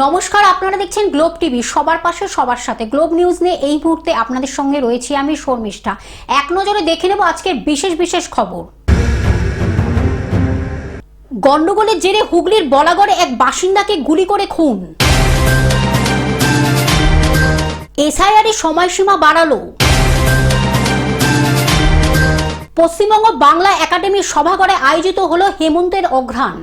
নমস্কার, আপনারা দেখছেন গ্লোব টিভি। সবার পাশে সবার সাথে গ্লোব নিউজ নিয়ে এই মুহূর্তে আপনাদের সঙ্গে রয়েছি আমি শর্মিষ্ঠা। এক নজরে দেখে নেব আজকের বিশেষ খবর। গন্ডগোলের জেরে হুগলির বলাগড়ে এক বাসিন্দাকে গুলি করে খুন। এসআইআর এর সময়সীমা বাড়ালো। পশ্চিমবঙ্গ বাংলা একাডেমির সভাঘরে আয়োজিত হলো হেমন্তের অঘ্রাণ।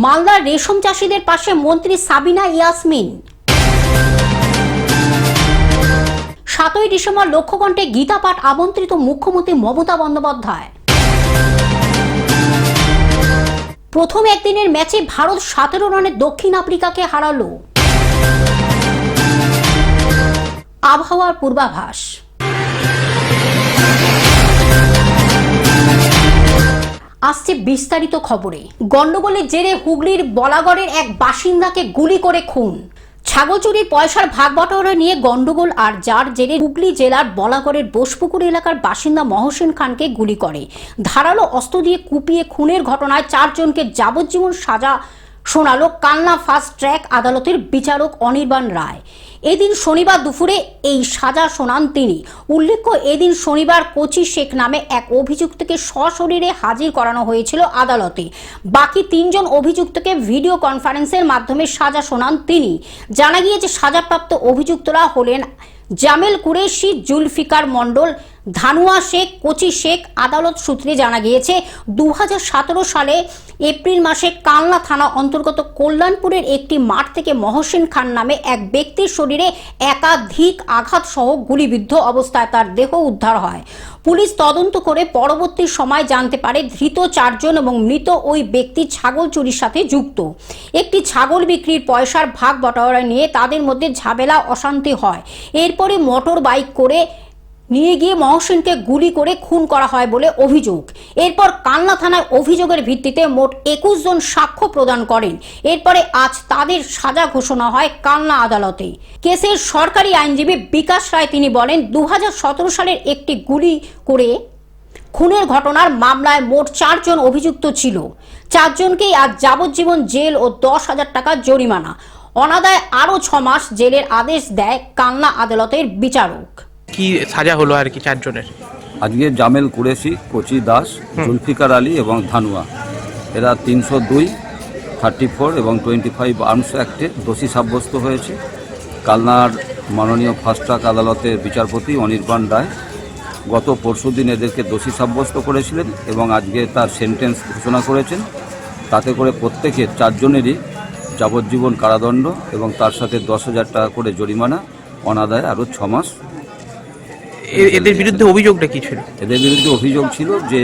মালদার রেশম চাষীদের পাশে মন্ত্রী সাবিনা ইয়াসমিন। 7ই ডিসেম্বর লক্ষ্যকণ্ঠে গীতা পাঠ আমন্ত্রিত মুখ্যমন্ত্রী মমতা বন্দ্যোপাধ্যায়। প্রথম একদিনের ম্যাচে ভারত 17 রানে দক্ষিণ আফ্রিকাকে হারালো। আবহাওয়ার পূর্বাভাস। আসছে বিস্তারিত খবরে। গন্ডগোলের জেরে হুগলির বলাগড়ের এক বাসিন্দাকে গুলি করে খুন। ছাগল চুরির পয়সার ভাগ বটোয়ারা নিয়ে গন্ডগোল আর যার জেরে হুগলি জেলার বলাগড়ের বোসপুকুর এলাকার বাসিন্দা মহসিন খানকে গুলি করে ধারালো অস্ত্র দিয়ে কুপিয়ে খুনের ঘটনায় 4 জনকে যাবজ্জীবন সাজা শোনালো কালনা ফাস্ট ট্র্যাক আদালতের বিচারক অনির্বাণ রায়। এদিন শনিবার দুপুরে এই সাজা শোনান তিনি। উল্লেখ্য, এদিন শনিবার কোচি শেখ নামে এক অভিযুক্তকে সশরীরে হাজির করানো হয়েছিল আদালতে। বাকি 3 জন অভিযুক্তকে ভিডিও কনফারেন্সের মাধ্যমে সাজা শোনান তিনি। জানা গিয়েছে সাজাপ্রাপ্ত অভিযুক্তরা হলেন জামেল কুরেশি, জুলফিকার মণ্ডল, ধানুয়া শেখ, কোচি শেখ। আদালত সূত্রে জানা গিয়েছে 2017 সালে এপ্রিল মাসে কালনা থানা অন্তর্গত কল্যাণপুরের একটি মাঠ থেকে মহসিন খান নামে এক ব্যক্তির শরীরে একাধিক আঘাত সহ গুলিবিদ্ধ অবস্থায় তার দেহ উদ্ধার হয়। পুলিশ তদন্ত করে পরবর্তী সময় জানতে পারে ধৃত 4 জন এবং মৃত ওই ব্যক্তি ছাগল চুরির সাথে যুক্ত। একটি ছাগল বিক্রির পয়সার ভাগ বটোয়ারা নিয়ে তাদের মধ্যে ঝামেলা অশান্তি হয়। এরপরে মোটর বাইক করে নিয়ে গিয়ে মহসিনকে গুলি করে খুন করা হয় বলে অভিযোগ। এরপর কালনা থানায় অভিযোগের ভিত্তিতে মোট 21 জন সাক্ষ্য প্রদান করেন। এরপরে আজ তাদের সাজা ঘোষণা হয় কালনা আদালতে। কেসের সরকারি আইনজীবী বিকাশ রায় তিনি বলেন, 2017 সালের একটি গুলি করে খুনের ঘটনার মামলায় মোট 4 জন অভিযুক্ত ছিল। 4 জনকেই আজ যাবজ্জীবন জেল ও 10,000 টাকা জরিমানা, অনাদায়ে আরও 6 মাস জেলের আদেশ দেয় কালনা আদালতের বিচারক। কি সাজা হলো আর কি 4 জনের? আজকে জামেল কুরেশি, কোচি দাস, জুলফিকার আলী এবং ধানুয়া, এরা 302, 34 এবং 25 আর্মস অ্যাক্টে দোষী সাব্যস্ত হয়েছে। কালনার মাননীয় ফাস্ট ট্র্যাক আদালতের বিচারপতি অনির্বাণ রায় গত পরশুদিন এদেরকে দোষী সাব্যস্ত করেছিলেন এবং আজকে তার সেন্টেন্স ঘোষণা করেছেন। তাতে করে প্রত্যেকের 4 জনেরই যাবজ্জীবন কারাদণ্ড এবং তার সাথে 10,000 টাকা করে জরিমানা, অনাদায়ে আরও 6 মাস। এদের বিরুদ্ধে অভিযোগটা কি ছিল? এদের বিরুদ্ধে অভিযোগ ছিল যে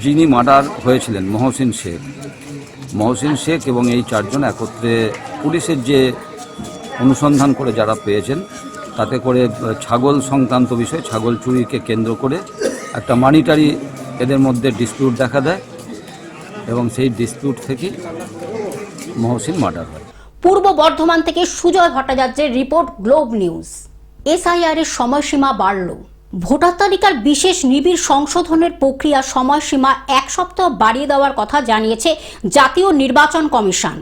যিনি মার্ডার হয়েছিলেন মহসিন শেখ এবং এই 4 জন একত্রে পুলিশের যে অনুসন্ধান করে যারা পেয়েছেন তাতে করে ছাগল সংক্রান্ত বিষয়, ছাগল চুরিকে কেন্দ্র করে একটা মানিটারি এদের মধ্যে ডিসপিউট দেখা দেয় এবং সেই ডিসপিউট থেকেই মহসিন মার্ডার হয়। পূর্ব বর্ধমান থেকে সুজয় ভট্টাচার্যের রিপোর্ট, গ্লোব নিউজ। এসআইআর এর সময়সীমা বাড়ল। ভোটার তালিকার বিশেষ নিবিড় সংশোধনের প্রক্রিয়া সময়সীমা 1 সপ্তাহ বাড়িয়ে দেওয়ার কথা জানিয়েছে জাতীয় নির্বাচন কমিশন।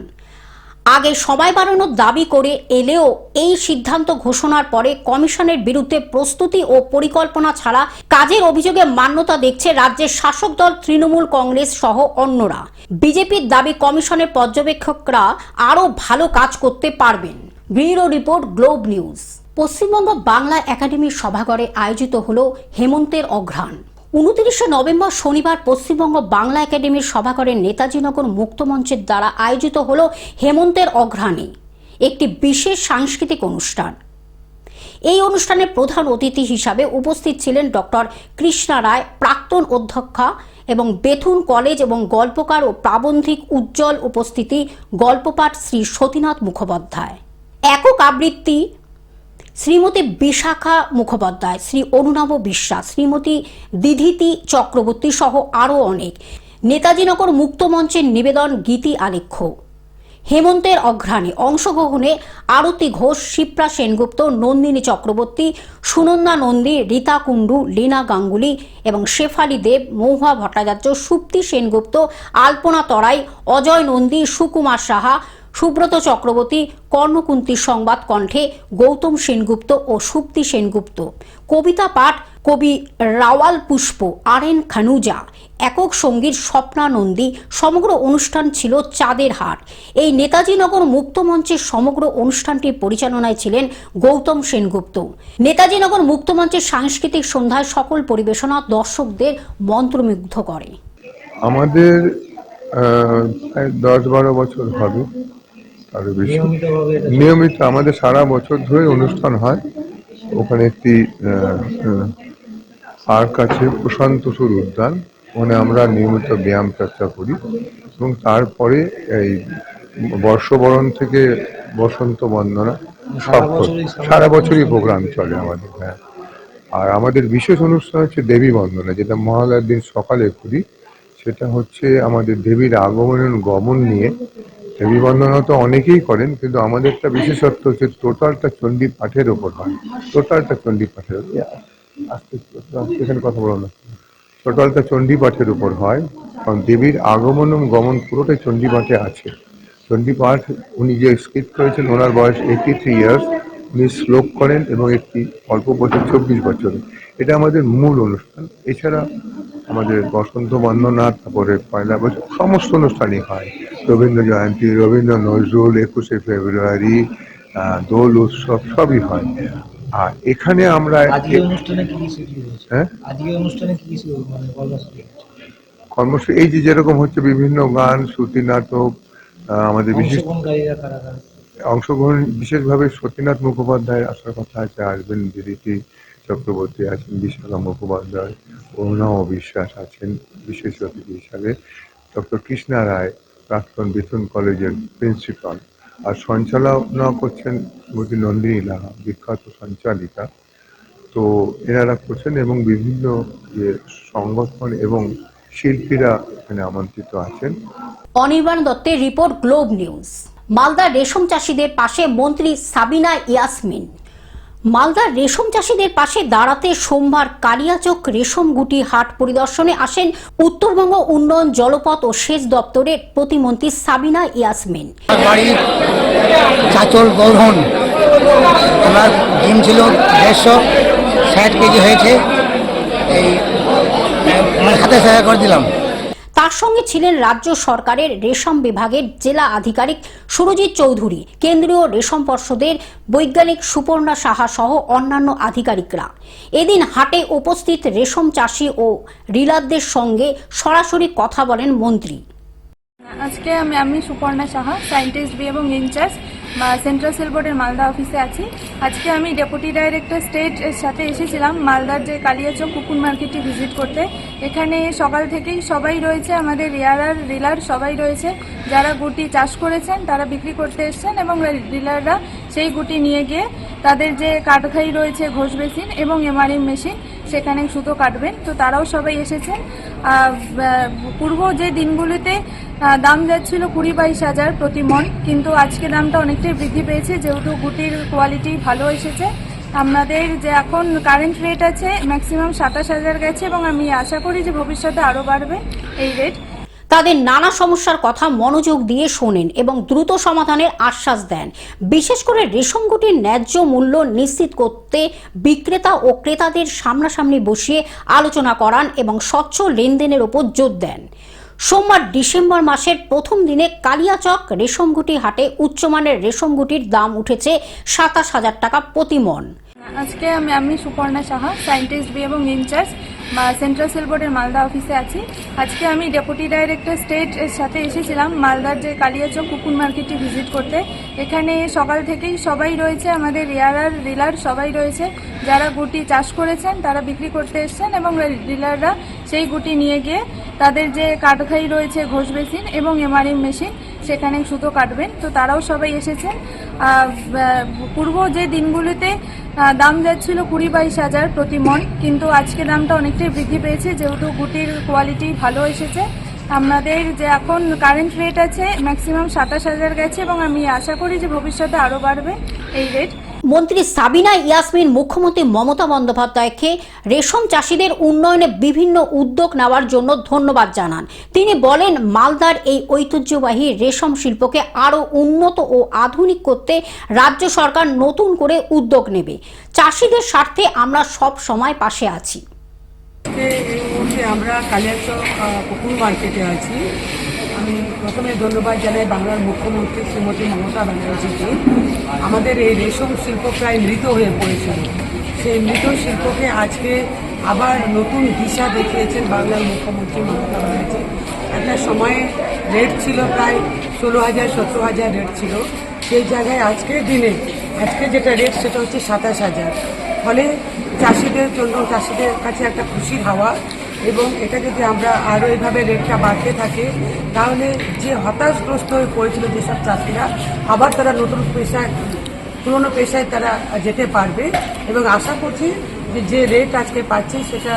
আগে সময় বাড়ানোর দাবি করে এলেও এই সিদ্ধান্ত ঘোষণার পরে কমিশনের বিরুদ্ধে প্রস্তুতি ও পরিকল্পনা ছাড়া কাজের অভিযোগে মান্যতা দেখছে রাজ্যের শাসক দল তৃণমূল কংগ্রেস সহ অন্যরা। বিজেপির দাবি কমিশনের পর্যবেক্ষকরা আরও ভালো কাজ করতে পারবেন। Bureau report, globe news. Paschimbanga Bangla একাডেমির সভাঘরে আয়োজিত হল হেমন্তের অঘ্রাণ। 29 নভেম্বর শনিবার পশ্চিমবঙ্গ বাংলা একাডেমির সভাঘরে নেতাজিনগর মুক্তমঞ্চের দ্বারা আয়োজিত হল হেমন্তের অঘ্রাণে একটি বিশেষ সাংস্কৃতিক অনুষ্ঠান। এই অনুষ্ঠানে প্রধান অতিথি হিসাবে উপস্থিত ছিলেন ডক্টর কৃষ্ণা রায়, প্রাক্তন অধ্যক্ষা এবং বেথুন কলেজ এবং গল্পকার ও প্রাবন্ধিক উজ্জ্বল উপস্থিতি গল্পপাঠ শ্রী সতীনাথ মুখোপাধ্যায়, একক আবৃত্তি শ্রীমতী বিশাখা মুখোপাধ্যায়, শ্রী অরুণাভ বিশ্বাস, শ্রীমতী দিধিতি চক্রবর্তী সহ আরও অনেক। নেতাজিনগর মুক্তমঞ্চের নিবেদন গীতি আলেখ্য। হেমন্তের অঘ্রাণে অংশগ্রহণে আরতি ঘোষ, শিপ্রা সেনগুপ্ত, নন্দিনী চক্রবর্তী, সুনন্দা নন্দী, রীতা কুণ্ডু, লীনা গাঙ্গুলি এবং শেফালি দেব, মহুয়া ভট্টাচার্য, সুপ্তি সেনগুপ্ত, আলপনা তরাই, অজয় নন্দী, সুকুমার সাহা, সুব্রত চক্রবর্তী, কর্ণকুন্তী সংবাদ কণ্ঠে গৌতম সেনগুপ্ত ও সুপ্তি সেনগুপ্ত, কবিতা পাঠ কবি রাওয়াল পুষ্প, আরএন খানুজা, একক সঙ্গীত স্বপ্না নন্দী। সমগ্র অনুষ্ঠান ছিল চাঁদের হাট। এই নেতাজিনগর মুক্তমঞ্চের সমগ্র অনুষ্ঠানটির পরিচালনায় ছিলেন গৌতম সেনগুপ্ত। নেতাজিনগর মুক্তমঞ্চের সাংস্কৃতিক সন্ধ্যায় সকল পরিবেশনা দর্শকদের মন্ত্রমুগ্ধ করে। আমাদের প্রায় 10-12 বছর হবে, আরো বেশি নিয়মিত আমাদের সারা বছর ধরে অনুষ্ঠান হয়। ওখানে একটি পার্ক আছে, প্রশান্ত সুর উদ্যান, ওখানে আমরা নিয়মিত ব্যায়াম চর্চা করি এবং তারপরে এই বর্ষবরণ থেকে বসন্ত বন্দনা সব সারা বছরই প্রোগ্রাম চলে আমাদের। হ্যাঁ, আর আমাদের বিশেষ অনুষ্ঠান হচ্ছে দেবী বন্দনা, যেটা মহালয়ার দিন সকালে করি। সেটা হচ্ছে আমাদের দেবীর আগমন গমন নিয়ে। দেবী বন্দনা তো অনেকেই করেন, কিন্তু আমাদেরটা বিশেষত্ব হচ্ছে টোটালটা চণ্ডী পাঠের ওপর হয়। টোটালটা চণ্ডী পাঠের, এখানে কথা বলো না, টোটালটা চণ্ডী পাঠের উপর হয়। কারণ দেবীর আগমন এবং গমন পুরোটাই চণ্ডী পাঠে আছে। চণ্ডী পাঠ উনি যে স্ক্রিপ্ট করেছেন, ওনার বয়স 83 ইয়ার্স। উনি শ্লোক করেন এবং একটি অল্প বছর 24 বছরে। এটা আমাদের মূল অনুষ্ঠান। এছাড়া আমাদের বসন্ত বন্দনা, তারপরে পয়লা বৈশাখ, সমস্ত অনুষ্ঠানই হয়। রবীন্দ্র জয়ন্তী, রবীন্দ্র নজরুল, 21শে ফেব্রুয়ারি, দোল উৎসব সবই হয়। আর এখানে আমরা কর্মসূচি এই যে যেরকম হচ্ছে বিভিন্ন গান, শ্রুতি নাটক, আমাদের বিশেষ অংশগ্রহণ বিশেষভাবে সতীনাথ মুখোপাধ্যায় আসার কথা আছে, আসবেন। দিদিটি চক্রবর্তী আছেন, বিশাখা মুখোপাধ্যায়, অরুণাও বিশ্বাস আছেন বিশেষ অতিথি হিসাবে, ডক্টর কৃষ্ণা রায়, প্রাক্তন বেতন কলেজের প্রিন্সিপাল, আর সঞ্চালনা করছেন শ্রীমতী নন্দিনী লাহা, বিখ্যাত সঞ্চালিকা। তো এনারা করছেন এবং বিভিন্ন সংগঠন এবং শিল্পীরা এখানে আমন্ত্রিত আছেন। অনির্বাণ দত্তের রিপোর্ট, গ্লোব নিউজ। মালদার রেশম চাষিদের পাশে মন্ত্রী সাবিনা ইয়াসমিন। মালদার রেশম চাষিদের পাশে দাঁড়াতে সোমবার কালিয়াচক রেশম গুটি হাট পরিদর্শনে আসেন উত্তরবঙ্গ উন্নয়ন, জলপথ ও সেচ দপ্তরের প্রতিমন্ত্রী সাবিনা ইয়াসমিন। চাচল গৌরহন, আমার ডিম ছিল 160 কেজি হয়েছে, এই আমার হাতে সাহায্য করে দিলাম। তার সঙ্গে ছিলেন রাজ্য সরকারের রেশম বিভাগের জেলা আধিকারিক সুরজিৎ চৌধুরী, কেন্দ্রীয় রেশম পর্ষদের বৈজ্ঞানিক সুপর্ণা সাহা সহ অন্যান্য আধিকারিকরা। এদিন হাটে উপস্থিত রেশম চাষি ও রিলারদের সঙ্গে সরাসরি কথা বলেন মন্ত্রী। আজকে আমি সুপর্ণা সাহা, সায়েন্টিস্ট বি এবং ইনচার্জ সেন্ট্রাল সেল বোর্ডের মালদা অফিসে আছি। আজকে আমি ডেপুটি ডাইরেক্টর স্টেট এর সাথে এসেছিলাম মালদার যে কালিয়াচক কুকুর মার্কেটটি ভিজিট করতে। এখানে সকাল থেকেই সবাই রয়েছে, আমাদের রিলার সবাই রয়েছে। যারা গুটি চাষ করেছেন তারা বিক্রি করতে এসছেন এবং রিলাররা সেই গুটি নিয়ে গিয়ে তাদের যে কাঠখাই রয়েছে, ঘোষ বেসিন এবং এমআরএম মেশিন, সেখানে সুতো কাটবেন। তো তারাও সবাই এসেছেন। পূর্ব যে দিনগুলিতে দাম যাচ্ছিল 20-22 হাজার প্রতি মন, কিন্তু আজকে দামটা অনেকটাই বৃদ্ধি পেয়েছে, যেহেতু গুটির কোয়ালিটি ভালো এসেছে। আমাদের যে এখন কারেন্ট রেট আছে ম্যাক্সিমাম 27,000 গেছে এবং আমি আশা করি যে ভবিষ্যতে আরও বাড়বে এই রেট। তাদের নানা সমস্যার কথা মনোযোগ দিয়ে শোনেন এবং দ্রুত সমাধানের আশ্বাস দেন। বিশেষ করে রেশম গুটির ন্যায্য মূল্য নিশ্চিত করতে বিক্রেতা ও ক্রেতাদের সামনাসামনি বসিয়ে আলোচনা করান এবং স্বচ্ছ লেনদেনের ওপর জোর দেন। সোমবার ডিসেম্বর মাসের প্রথম দিনে কালিয়াচক রেশমগুটি হাটে উচ্চমানের রেশমগুটির দাম উঠেছে 27,000 টাকা প্রতি মন। আজকে আমি সুপর্ণা সাহা, সায়েন্টিস্ট বি এবং ইনচার্জ সেন্ট্রাল সেল বোর্ডের মালদা অফিসে আছি। আজকে আমি ডেপুটি ডাইরেক্টর স্টেট এর সাথে এসেছিলাম মালদার যে কালিয়াচক কুকুর মার্কেটটি ভিজিট করতে। এখানে সকাল থেকেই সবাই রয়েছে, আমাদের রিলার সবাই রয়েছে। যারা গুটি চাষ করেছেন তারা বিক্রি করতে এসছেন এবং রিলাররা সেই গুটি নিয়ে গিয়ে তাদের যে কাঠখাই রয়েছে, ঘোষ বেসিন এবং এমআরএম মেশিন, সেখানে সুতো কাটবেন। তো তারাও সবাই এসেছেন। পূর্ব যে দিনগুলিতে দাম যাচ্ছিল 20-22 হাজার প্রতি মন, কিন্তু আজকে দামটা অনেকটাই বৃদ্ধি পেয়েছে, যেহেতু গুটির কোয়ালিটি ভালো এসেছে। আমাদের যে এখন কারেন্ট রেট আছে ম্যাক্সিমাম 27,000 গেছে এবং আমি আশা করি যে ভবিষ্যতে আরও বাড়বে এই রেট। মন্ত্রী সাবিনা ইয়াসমিন মুখ্যমন্ত্রী মমতা বন্দ্যোপাধ্যায়কে রেশম চাষিদের উন্নয়নে বিভিন্ন উদ্যোগ নেওয়ার জন্য ধন্যবাদ জানান। তিনি বলেন, মালদার এই ঐতিহ্যবাহী রেশম শিল্পকে আরও উন্নত ও আধুনিক করতে রাজ্য সরকার নতুন করে উদ্যোগ নেবে। চাষিদের স্বার্থে আমরা সব সময় পাশে আছি। এই মুহূর্তে আমরা কালিয়াচক কুকুর মার্কেটে আছি। আমি প্রথমে ধন্যবাদ জানাই বাংলার মুখ্যমন্ত্রী শ্রীমতী মমতা ব্যানার্জিকে। আমাদের এই রেশম শিল্প প্রায় মৃত হয়ে পড়েছিল, সেই মৃত শিল্পকে আজকে আবার নতুন দিশা দেখিয়েছেন বাংলার মুখ্যমন্ত্রী মমতা ব্যানার্জি। একটা সময়ে রেট ছিল প্রায় 16,000 17,000 রেট ছিল, সেই জায়গায় আজকের দিনে আজকে যেটা রেট সেটা হচ্ছে 27,000। ফলে চাষিদের জন্য, চাষিদের কাছে একটা খুশির হাওয়া। এবং এটা যদি আমরা আরও এইভাবে রেটটা বাড়তে থাকে তাহলে যে হতাশগ্রস্ত হয়ে পড়েছিল যেসব চাষিরা, আবার তারা নতুন পেশায়, পুরনো পেশায় তারা যেতে পারবে। এবং আশা করছি যে রেট আজকে পাচ্ছে সেটা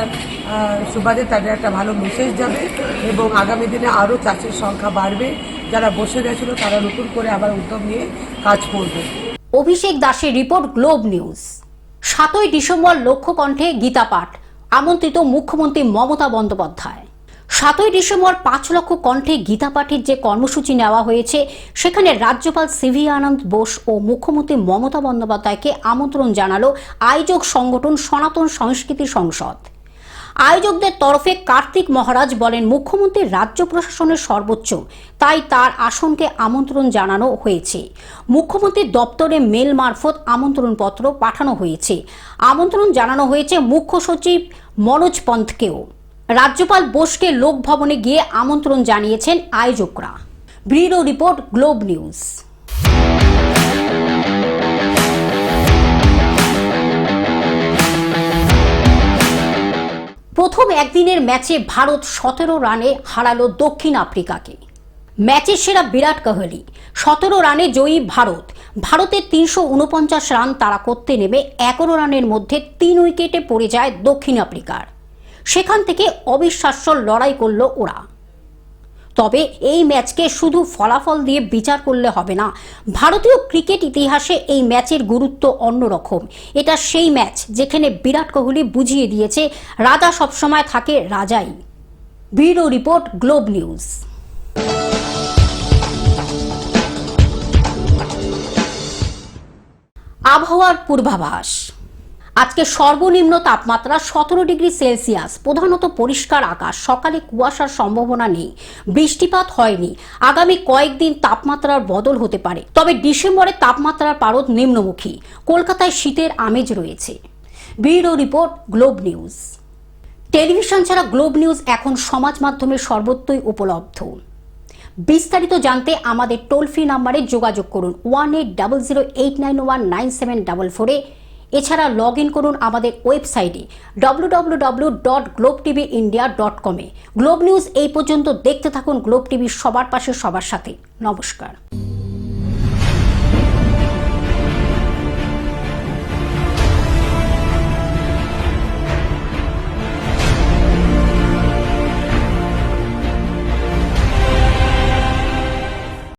সুবাদে তাদের একটা ভালো মেসেজ যাবে এবং আগামী দিনে আরও চাষির সংখ্যা বাড়বে। যারা বসে গেছিল তারা নতুন করে আবার উদ্যোগ নিয়ে কাজ করবে। অভিষেক দাসের রিপোর্ট, গ্লোব নিউজ। 7ই ডিসেম্বর লক্ষ্যকণ্ঠে গীতা পাঠ, আমন্ত্রিত মুখ্যমন্ত্রী মমতা বন্দ্যোপাধ্যায়। 7ই ডিসেম্বর 5 লক্ষ কণ্ঠে গীতা পাঠের যে কর্মসূচি নেওয়া হয়েছে সেখানে রাজ্যপাল সিভি আনন্দ বোস ও মুখ্যমন্ত্রী মমতা বন্দ্যোপাধ্যায়কে আমন্ত্রণ জানালো আয়োজক সংগঠন সনাতন সংস্কৃতি সংসদ। আয়োজকদের তরফে কার্তিক মহারাজ বলেন, মুখ্যমন্ত্রী রাজ্য প্রশাসনের সর্বোচ্চ, তাই তার আসনকে আমন্ত্রণ জানানো হয়েছে। মুখ্যমন্ত্রীর দপ্তরে মেল মারফত আমন্ত্রণপত্র পাঠানো হয়েছে। আমন্ত্রণ জানানো হয়েছে মুখ্য সচিব মনোজ পন্থকেও। রাজ্যপাল বোসকে লোকভবনে গিয়ে আমন্ত্রণ জানিয়েছেন আয়োজকরা। Bureau report, globe news. প্রথম একদিনের ম্যাচে ভারত 17 রানে হারালো দক্ষিণ আফ্রিকাকে। ম্যাচের সেরা বিরাট কোহলি, 17 রানে জয়ী ভারত। ভারতের 349 রান তাড়া করতে নেমে 11 রানের মধ্যে 3 উইকেটে পড়ে যায় দক্ষিণ আফ্রিকার। সেখান থেকে অবিশ্বাস্য লড়াই করল ওরা। তবে এই ম্যাচকে শুধু ফলাফল দিয়ে বিচার করলে হবে না। ভারতীয় ক্রিকেট ইতিহাসে এই ম্যাচের গুরুত্ব অন্যরকম। এটা সেই ম্যাচ যেখানে বিরাট কোহলি বুঝিয়ে দিয়েছে রাজা সবসময় থাকে রাজাই। Bureau report, globe news. আবহাওয়ার পূর্বাভাস। আজকে সর্বনিম্ন তাপমাত্রা 17 ডিগ্রি সেলসিয়াস। প্রধানত পরিষ্কার আকাশ, সকালে কুয়াশার সম্ভাবনা নেই, বৃষ্টিপাত হয়নি। আগামী কয়েকদিন তাপমাত্রার বদল হতে পারে, তবে ডিসেম্বরে তাপমাত্রার পারদ নিম্নমুখী। কলকাতায় শীতের আমেজ রয়েছে। Bureau report, globe news. Television ছাড়া গ্লোব নিউজ এখন সমাজ মাধ্যমে সর্বত্রই উপলব্ধ। বিস্তারিত জানতে আমাদের টোল ফ্রি নাম্বারে যোগাযোগ করুন 180089919744-এ। এছাড়া লগ ইন করুন আমাদের ওয়েবসাইটে www.globetvindia.com-এ। গ্লোব নিউজ এই পর্যন্ত দেখতে থাকুন। গ্লোব টিভি, সবার পাশে সবার সাথে। নমস্কার।